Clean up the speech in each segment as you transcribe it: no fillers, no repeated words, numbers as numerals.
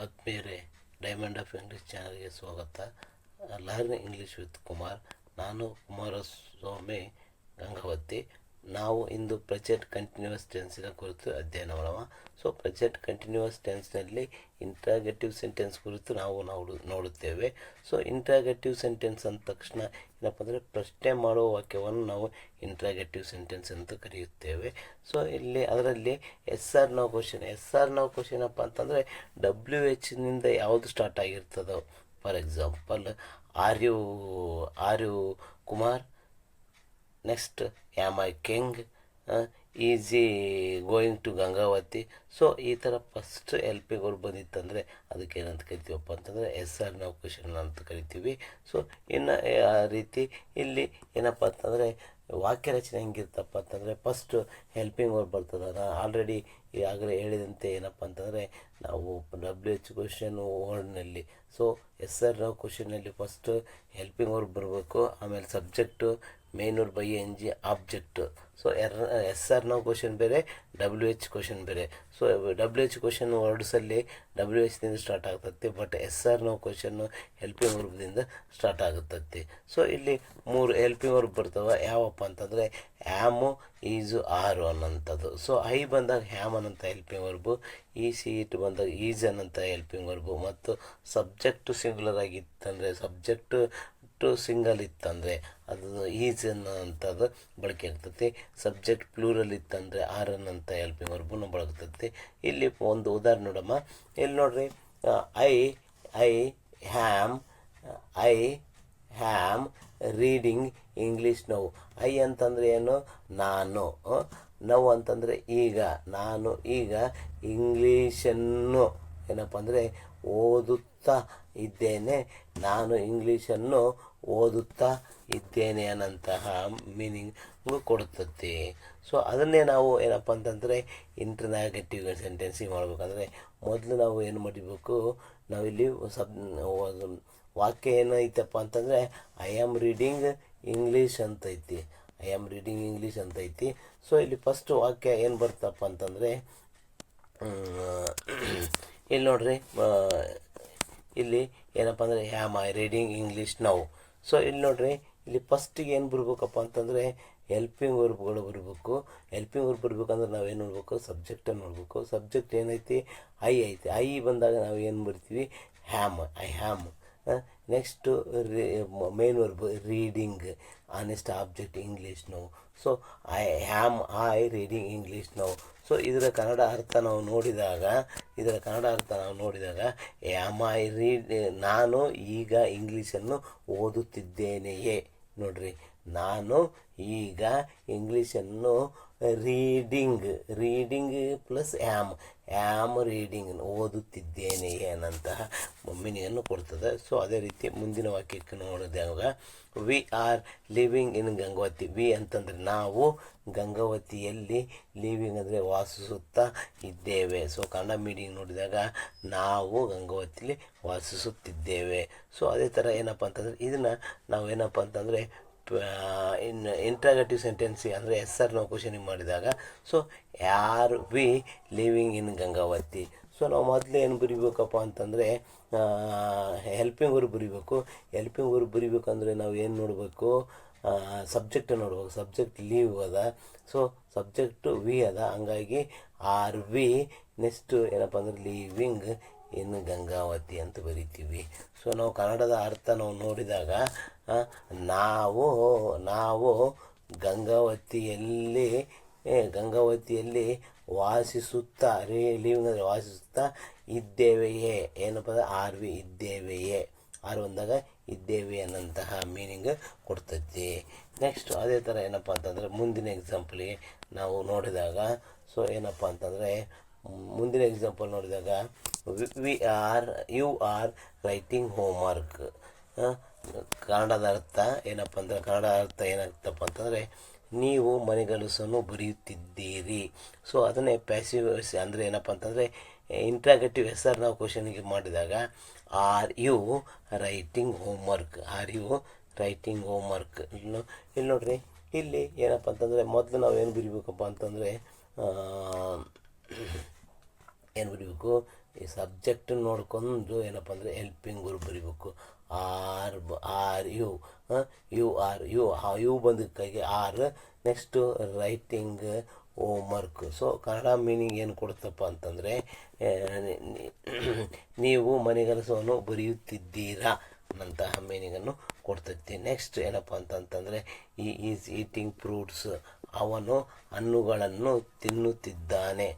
ಆತ್ಮೀಯರೇ, diamond of English ಚಾನಲ್ಗೆ ಸ್ವಾಗತ. Learn English with Kumar. ನಾನು ಕುಮಾರಸ್ವಾಮಿ ಗಂಗಾವತಿ. ನಾವು ಇಂದು ಪ್ರೆಸೆಂಟ್ ಕಂಟಿನ್ಯೂಸ್ ಟೆನ್ಸಿನ ಕುರಿತು ಅಧ್ಯಯನ ಮಾಡೋಣ. ಸೊ ಪ್ರೆಸೆಂಟ್ ಕಂಟಿನ್ಯೂಸ್ ಟೆನ್ಸ್ನಲ್ಲಿ ಇಂಟ್ರಾಗೇಟಿವ್ ಸೆಂಟೆನ್ಸ್ ಕುರಿತು ನಾವು ನೋಡುತ್ತೇವೆ. ಸೊ ಇಂಟ್ರಾಗೇಟಿವ್ ಸೆಂಟೆನ್ಸ್ ಅಂದ ತಕ್ಷಣ ಏನಪ್ಪ ಅಂದರೆ ಪ್ರಶ್ನೆ ಮಾಡುವ ವಾಕ್ಯವನ್ನು ನಾವು ಇಂಟ್ರಾಗೇಟಿವ್ ಸೆಂಟೆನ್ಸ್ ಅಂತ ಕರೆಯುತ್ತೇವೆ. ಸೊ ಇಲ್ಲಿ ಅದರಲ್ಲಿ ಎಸ್ ಆರ್ ನೋ ಕ್ವಶನ್ ಅಪ್ಪ ಅಂತಂದರೆ WH ನಿಂದ ಯಾವುದು ಸ್ಟಾರ್ಟ್ ಆಗಿರ್ತದೋ. For example, are you Kumar, next am I king, is he going to Gangavati. So ಈ ಥರ ಫಸ್ಟ್ ಹೆಲ್ಪಿಂಗ್ ವರ್ಬ್ ಬಂದಿತ್ತಂದರೆ ಅದಕ್ಕೆ ಏನಂತ ಕರಿತೀವಪ್ಪ ಅಂತಂದರೆ ಎಸ್ ಆರ್ ನೋ ಕ್ವಶನ್ ಅಂತ ಕರಿತೀವಿ. ಸೊ ಇನ್ನು ಆ ರೀತಿ ಇಲ್ಲಿ ಏನಪ್ಪ ಅಂತಂದರೆ ವಾಕ್ಯ ರಚನೆ ಹೆಂಗಿರ್ತಪ್ಪ ಅಂತಂದರೆ ಫಸ್ಟು ಹೆಲ್ಪಿಂಗ್ ವರ್ಬ್ ಬರ್ತದೆ. ನಾನು ಆಲ್ರೆಡಿ ಈಗಾಗಲೇ ಹೇಳಿದಂತೆ ಏನಪ್ಪ ಅಂತಂದರೆ ನಾವು WH ಕ್ವಶನ್ ವರ್ಡ್ನಲ್ಲಿ, ಸೊ ಎಸ್ ಆರ್ ನೋ ಕ್ವಶನ್ನಲ್ಲಿ ಫಸ್ಟು ಹೆಲ್ಪಿಂಗ್ ವರ್ಬ್ ಬರಬೇಕು, ಆಮೇಲೆ subject, main verb ING, object. So yes or no question ಬೇರೆ, WH ಕ್ವಶನ್ ಬೇರೆ. ಸೊ WH ಕ್ವಶನ್ ವರ್ಡ್ಸಲ್ಲಿ WHದಿಂದ ಸ್ಟಾರ್ಟ್ ಆಗ್ತದೆ, but yes or no question helping ವರ್ಬ್ದಿಂದ ಸ್ಟಾರ್ಟ್ ಆಗುತ್ತದೆ. ಸೊ ಇಲ್ಲಿ 3 ಹೆಲ್ಪಿಂಗ್ ವರ್ಬ್ ಬರ್ತವೆ. ಯಾವಪ್ಪ ಅಂತಂದರೆ ಆ್ಯಮು, ಈಸು, ಆರು ಅನ್ನೋಂಥದ್ದು. ಸೊ ಐ ಬಂದಾಗ ಹ್ಯಾಮ್ ಅನ್ನೋಂಥ ಹೆಲ್ಪಿಂಗ್ ವರ್ಬು, ಇಟ್ ಬಂದಾಗ ಈಸ್ ಅನ್ನೋಂಥ ಹೆಲ್ಪಿಂಗ್ ವರ್ಬು, ಮತ್ತು ಸಬ್ಜೆಕ್ಟು ಸಿಂಗುಲರ್ ಆಗಿತ್ತಂದರೆ, ಸಬ್ಜೆಕ್ಟು ಸಿಂಗಲ್ ಇತ್ತಂದರೆ ಅದು ಈಸ್ ಅನ್ನೋಂಥದ್ದು ಬಳಕೆ ಆಗ್ತೈತಿ. ಸಬ್ಜೆಕ್ಟ್ ಪ್ಲೂರಲ್ ಇತ್ತಂದರೆ ಆರ್ ಅನ್ನೋಂಥ ಹೆಲ್ಪಿಂಗ್ ವರ್ಬನ್ನು ಬಳಗ್ತೈತಿ. ಇಲ್ಲಿ ಒಂದು ಉದಾಹರಣೆ ನೋಡಮ್ಮ. ಇಲ್ಲಿ ನೋಡ್ರಿ, I ham reading English now. I ಅಂತಂದರೆ ಏನು? ನಾನು. ನೌ ಅಂತಂದರೆ ಈಗ. ನಾನು ಈಗ ಇಂಗ್ಲೀಷನ್ನು ಏನಪ್ಪ ಅಂದರೆ ಓದುತ್ತಾ ಇದ್ದೇನೆ. ನಾನು ಇಂಗ್ಲೀಷನ್ನು ಓದುತ್ತಾ ಇದ್ದೇನೆ ಅನ್ನೋಂತಹ ಮೀನಿಂಗು ಕೊಡುತ್ತದೆ. ಸೊ ಅದನ್ನೇ ನಾವು ಏನಪ್ಪ ಅಂತಂದರೆ ಇಂಟ್ರಾಗೇಟಿವ್ ಸೆಂಟೆನ್ಸಿಗೆ ಮಾಡಬೇಕಂದ್ರೆ ಮೊದಲು ನಾವು ಏನು ಮಾಡಬೇಕು, ನಾವಿಲ್ಲಿ ವಾಕ್ಯ ಏನೈತಪ್ಪ ಅಂತಂದರೆ ಐ ಆಮ್ ರೀಡಿಂಗ್ ಇಂಗ್ಲೀಷ್ ಅಂತೈತಿ. ಸೊ ಇಲ್ಲಿ ಫಸ್ಟ್ ವಾಕ್ಯ ಏನು ಬರ್ತಪ್ಪ ಅಂತಂದರೆ ಇಲ್ಲಿ ನೋಡ್ರಿ, ಇಲ್ಲಿ ಏನಪ್ಪ ಅಂದರೆ am I reading English now. So ಇಲ್ಲಿ ನೋಡ್ರಿ, ಇಲ್ಲಿ ಫಸ್ಟಿಗೆ ಏನು ಬರ್ಬೇಕಪ್ಪ ಅಂತಂದರೆ ಹೆಲ್ಪಿಂಗ್ ವರ್ಬ್ಗಳು ಬರಬೇಕು. ಹೆಲ್ಪಿಂಗ್ ವರ್ಬ್ ಬರ್ಬೇಕಂದ್ರೆ ನಾವು ಏನು ನೋಡ್ಬೇಕು? ಸಬ್ಜೆಕ್ಟನ್ನು ನೋಡಬೇಕು. ಸಬ್ಜೆಕ್ಟ್ ಏನೈತಿ? ಐ ಐತಿ. ಐ ಬಂದಾಗ ನಾವು ಏನು ಬರ್ತೀವಿ? I ham. Next main verb reading, next object English now. So I reading English now. So ಇದರ ಕನ್ನಡ ಅರ್ಥ ನಾವು ನೋಡಿದಾಗ ಆಮ್ ಐ ನಾನು ಈಗ ಇಂಗ್ಲೀಷನ್ನು ಓದುತ್ತಿದ್ದೇನೆಯೇ. ನೋಡ್ರಿ, ನಾನು ಈಗ ಇಂಗ್ಲೀಷನ್ನು ರೀಡಿಂಗ್ ಪ್ಲಸ್ ಆ್ಯಮ್ ರೀಡಿಂಗ್, ಓದುತ್ತಿದ್ದೇನೆಯೇ ಅನ್ನಂತಹ ಮೀನಿಂಗನ್ನು ಕೊಡ್ತದೆ. ಸೊ ಅದೇ ರೀತಿ ಮುಂದಿನ ವಾಕ್ಯಕ್ಕೆ ನೋಡಿದಾಗ we are living in Gangavati. We ಅಂತಂದರೆ ನಾವು, ಗಂಗಾವತಿಯಲ್ಲಿ, ಲಿವಿಂಗ್ ಅಂದರೆ ವಾಸಿಸುತ್ತಾ ಇದ್ದೇವೆ. ಸೊ ಕನ್ನಡ ಮೀನಿಂಗ್ ನೋಡಿದಾಗ ನಾವು ಗಂಗಾವತಿಯಲ್ಲಿ ವಾಸಿಸುತ್ತಿದ್ದೇವೆ. ಸೊ ಅದೇ ಥರ ಏನಪ್ಪ ಅಂತಂದರೆ ಇದನ್ನು ನಾವು ಏನಪ್ಪ ಅಂತಂದರೆ ಇಂಟ್ರಾಗೇಟಿವ್ ಸೆಂಟೆನ್ಸಿ ಅಂದರೆ ಎಸ್ ಆರ್ ನೋ ಕ್ವಶನಿಗೆ ಮಾಡಿದಾಗ, so are we living in Gangavati. So ನಾವು ಮೊದಲು ಏನು ಬರಿಬೇಕಪ್ಪ ಅಂತಂದರೆ ಹೆಲ್ಪಿಂಗ್ ವರ್ಬ್ ಬರಿಬೇಕು. ಹೆಲ್ಪಿಂಗ್ ವರ್ಬ್ ಬರಿಬೇಕಂದ್ರೆ ನಾವು ಏನು ನೋಡಬೇಕು? ಸಬ್ಜೆಕ್ಟ್ ನೋಡ್ಬೇಕು. ಸಬ್ಜೆಕ್ಟ್ ಲೀವ್ ಅದ, ಸೊ ಸಬ್ಜೆಕ್ಟು ವಿ ಅದ, ಹಂಗಾಗಿ ಆರ್ ವಿ. ನೆಕ್ಸ್ಟು ಏನಪ್ಪ ಅಂದ್ರೆ ಲಿವಿಂಗ್ ಇನ್ ಗಂಗಾವತಿ ಅಂತ ಬರಿತೀವಿ. ಸೊ ನಾವು ಕನ್ನಡದ ಅರ್ಥ ನಾವು ನೋಡಿದಾಗ ನಾವು ಗಂಗಾವತಿಯಲ್ಲಿ ವಾಸಿಸುತ್ತಾ, ಲಿವಿಂಗ್ ಅಂದರೆ ವಾಸಿಸುತ್ತಾ ಇದ್ದೇವೆಯೇ. ಏನಪ್ಪ ಅಂದರೆ ಆರ್ ವಿ, ಇದ್ದೇವೆಯೇ. ಆರು ಬಂದಾಗ ಇದ್ದೇವೆ ಅನ್ನೋಂತಹ ಮೀನಿಂಗ್ ಕೊಡ್ತೈತಿ. ನೆಕ್ಸ್ಟ್ ಅದೇ ಥರ ಏನಪ್ಪ ಅಂತಂದರೆ ಮುಂದಿನ ಎಕ್ಸಾಂಪಲಿಗೆ ನಾವು ನೋಡಿದಾಗ, ಸೊ ಏನಪ್ಪ ಅಂತಂದರೆ ಮುಂದಿನ ಎಕ್ಸಾಂಪಲ್ ನೋಡಿದಾಗ ಯು ಆರ್ ರೈಟಿಂಗ್ ಹೋಮ್ವರ್ಕ್. ಕನ್ನಡದ ಅರ್ಥ ಏನಾಗ್ತಪ್ಪ ಅಂತಂದರೆ ನೀವು ಮನೆಗೆಲಸನ್ನು ಬರೆಯುತ್ತಿದ್ದೀರಿ. ಸೊ ಅದನ್ನೇ ಪ್ಯಾಸಿವ್ ಅಂದರೆ ಏನಪ್ಪ ಅಂತಂದರೆ ಇಂಟ್ರಾಗೇಟಿವ್ ಎಸ್ ಆರ್ ನೋ ಕ್ವಶನಿಗೆ ಮಾಡಿದಾಗ ಆರ್ ಯು ರೈಟಿಂಗ್ ಹೋಮ್ವರ್ಕ್. ಇಲ್ಲಿ ನೋಡ್ರಿ, ಇಲ್ಲಿ ಏನಪ್ಪ ಅಂತಂದರೆ ಮೊದಲು ನಾವು ಏನು ಬರಿಬೇಕಪ್ಪ ಅಂತಂದರೆ ಏನು ಬರೀಬೇಕು? ಈ ಸಬ್ಜೆಕ್ಟ್ ನೋಡ್ಕೊಂಡು ಏನಪ್ಪ ಅಂದರೆ ಹೆಲ್ಪಿಂಗ್ ವರ್ಬ್ ಬರಿಬೇಕು. ಆರ್ ಯು ಯು ಬಂದಿದ್ದಕ್ಕಾಗಿ are. Next writing homework. So Kannada meaning ಏನು ಕೊಡುತ್ತಪ್ಪ ಅಂತಂದರೆ ನೀವು ಮನೆಗೆಲಸವನ್ನು ಬರೆಯುತ್ತಿದ್ದೀರಾ ಅನ್ನಂತಹ ಮೀನಿಂಗನ್ನು ಕೊಡ್ತೈತಿ. ನೆಕ್ಸ್ಟ್ ಏನಪ್ಪ ಅಂತಂತಂದರೆ ಈಸ್ ಈಟಿಂಗ್ ಫ್ರೂಟ್ಸ್, ಅವನು ಹಣ್ಣುಗಳನ್ನು ತಿನ್ನುತ್ತಿದ್ದಾನೆ.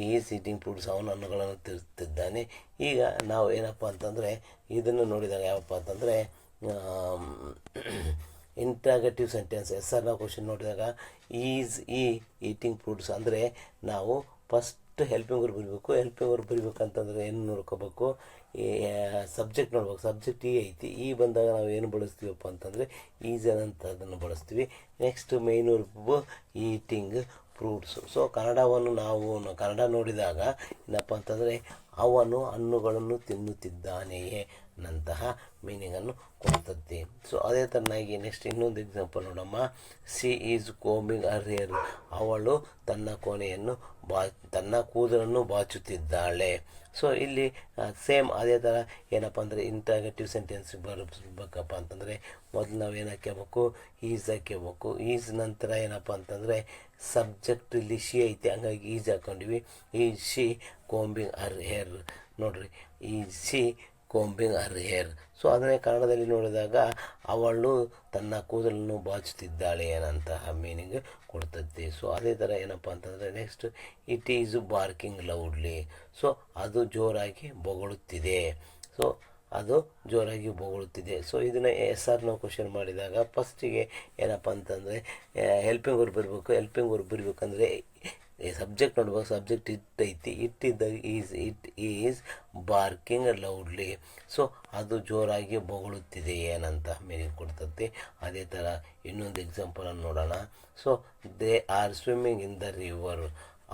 ಈಸ್ ಈಟಿಂಗ್ ಫ್ರೂಟ್ಸ್, ಅವನು ಹಣ್ಣುಗಳನ್ನು ತಿನ್ನುತ್ತಿದ್ದಾನೆ. ಈಗ ನಾವು ಏನಪ್ಪ ಅಂತಂದರೆ ಇದನ್ನು ನೋಡಿದಾಗ ಯಾವಪ್ಪ ಅಂತಂದರೆ ಇಂಟ್ರಾಗೇಟಿವ್ ಸೆಂಟೆನ್ಸ್ ಎಸ್.ಆರ್ ನಾವು ಕ್ವಶನ್ ನೋಡಿದಾಗ ಈಸ್ ಈಟಿಂಗ್ ಫ್ರೂಟ್ಸ್ ಅಂದರೆ ನಾವು ಫಸ್ಟ್ ಹೆಲ್ಪಿಂಗ್ ವರ್ಬ್ ಬರೀಬೇಕು. ಹೆಲ್ಪಿಂಗ್ ವರ್ಬ್ ಬರಿಬೇಕಂತಂದರೆ ಏನು ನೋಡ್ಕೋಬೇಕು, ಸಬ್ಜೆಕ್ಟ್ ನೋಡ್ಬೇಕು. ಸಬ್ಜೆಕ್ಟ್ ಐತಿ, ಬಂದಾಗ ನಾವು ಏನು ಬಳಸ್ತೀವಪ್ಪ ಅಂತಂದರೆ ಈಸ್ ಅನ್ನೋಂಥದ್ದನ್ನು ಬಳಸ್ತೀವಿ. Next main verb eating fruits. So Kannada ನೋಡಿದಾಗ ಏನಪ್ಪ ಅಂತಂದರೆ ಅವನು ಹಣ್ಣುಗಳನ್ನು ತಿನ್ನುತ್ತಿದ್ದಾನೆಯೇ ನಂತಹ ಮೀನಿಂಗನ್ನು ಕೊಡ್ತದೆ. ಸೊ ಅದೇ ಥರನಾಗಿ ನೆಕ್ಸ್ಟ್ ಇನ್ನೊಂದು ಎಕ್ಸಾಂಪಲ್ ನೋಡಮ್ಮ. C is combing her hair, ಅವಳು ತನ್ನ ಕೂದಲನ್ನು ಬಾಚುತ್ತಿದ್ದಾಳೆ. ಸೊ ಇಲ್ಲಿ ಸೇಮ್ ಅದೇ ಥರ ಏನಪ್ಪ ಅಂದರೆ ಇಂಟ್ರಾಗೇಟಿವ್ ಸೆಂಟೆನ್ಸ್ ಬರಬೇಕಪ್ಪ ಅಂತಂದರೆ ಮೊದಲು ನಾವು ಏನು ಹಾಕ್ಕೋಬೇಕು, ಈಸ್ ಹಾಕ್ಕೋಬೇಕು. ಈಸ್ ನಂತರ ಏನಪ್ಪ ಅಂತಂದರೆ ಸಬ್ಜೆಕ್ಟ್ ಇಲ್ಲಿ ಶಿ ಐತೆ, ಹಂಗಾಗಿ ಈಸ್ ಹಾಕ್ಕೊಂಡಿವಿ. Is she combing her hair. ನೋಡಿರಿ, is she combing her hair. So ಅದನ್ನೇ ಕನ್ನಡದಲ್ಲಿ ನೋಡಿದಾಗ ಅವಳು ತನ್ನ ಕೂದಲನ್ನು ಬಾಚುತ್ತಿದ್ದಾಳೆ ಅನ್ನಂತಹ ಮೀನಿಂಗ್ ಕೊಡ್ತೈತಿ. ಸೊ ಅದೇ ಥರ ಏನಪ್ಪ ಅಂತಂದರೆ next it is barking loudly. So ಅದು ಜೋರಾಗಿ ಬೊಗಳುತ್ತಿದೆ. ಸೊ ಅದು ಜೋರಾಗಿ ಬೊಗಳುತ್ತಿದೆ. ಸೊ ಇದನ್ನು ಎಸ್.ಆರ್ ನಾವು ಕ್ವಶನ್ ಮಾಡಿದಾಗ ಫಸ್ಟಿಗೆ ಏನಪ್ಪ ಅಂತಂದರೆ ಹೆಲ್ಪಿಂಗ್ ವರ್ಬ್ ಬರಬೇಕು. ಹೆಲ್ಪಿಂಗ್ ವರ್ಬ್ ಬರಬೇಕಂದ್ರೆ ಸಬ್ಜೆಕ್ಟ್ ನೋಡ್ಬೇಕು. ಸಬ್ಜೆಕ್ಟ್ ಐತಿ, ಇದ್ದಾಗ it is barking loudly. So ಅದು ಜೋರಾಗಿ ಬೊಗಳುತ್ತಿದೆ ಏನಂತ ಮೀನಿಂಗ್ ಕೊಡ್ತೈತಿ. ಅದೇ ಥರ ಇನ್ನೊಂದು ಎಕ್ಸಾಂಪಲನ್ನು ನೋಡೋಣ. So they are swimming in the river,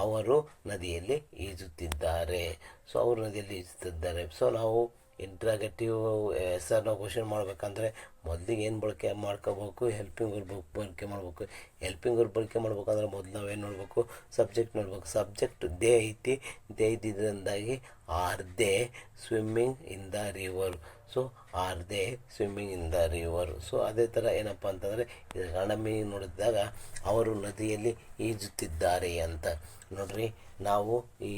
ಅವರು ನದಿಯಲ್ಲಿ ಈಜುತ್ತಿದ್ದಾರೆ. ಸೊ ಅವರು ನದಿಯಲ್ಲಿ ಈಜುತ್ತಿದ್ದಾರೆ. ಸೊ ನಾವು ಇಂಟ್ರಾಗೇಟಿವ್ ಎಸ್.ಆರ್ ನಾವು ಕ್ವಶನ್ ಮಾಡ್ಬೇಕಂದ್ರೆ ಮೊದಲಿಗೆ ಏನು ಬಳಕೆ ಮಾಡ್ಕೋಬೇಕು, ಹೆಲ್ಪಿಂಗ್ ವರ್ಬ್ ಬಳಕೆ ಮಾಡಬೇಕು. ಹೆಲ್ಪಿಂಗ್ ವರ್ಬ್ ಬಳಕೆ ಮಾಡ್ಬೇಕಂದ್ರೆ ಮೊದಲು ನಾವೇನು ನೋಡಬೇಕು, ಸಬ್ಜೆಕ್ಟ್ ನೋಡ್ಬೇಕು. ಸಬ್ಜೆಕ್ಟ್ ದೇ ಐತಿ, ಇದರಿಂದಾಗಿ are they swimming in the river. So are they swimming in the river. So ಅದೇ ಥರ ಏನಪ್ಪ ಅಂತಂದರೆ ಕನ್ನಡ ಮೀನಿಂಗ್ ನೋಡಿದಾಗ ಅವರು ನದಿಯಲ್ಲಿ ಈಜುತ್ತಿದ್ದಾರೆ ಅಂತ. ನೋಡ್ರಿ, ನಾವು ಈ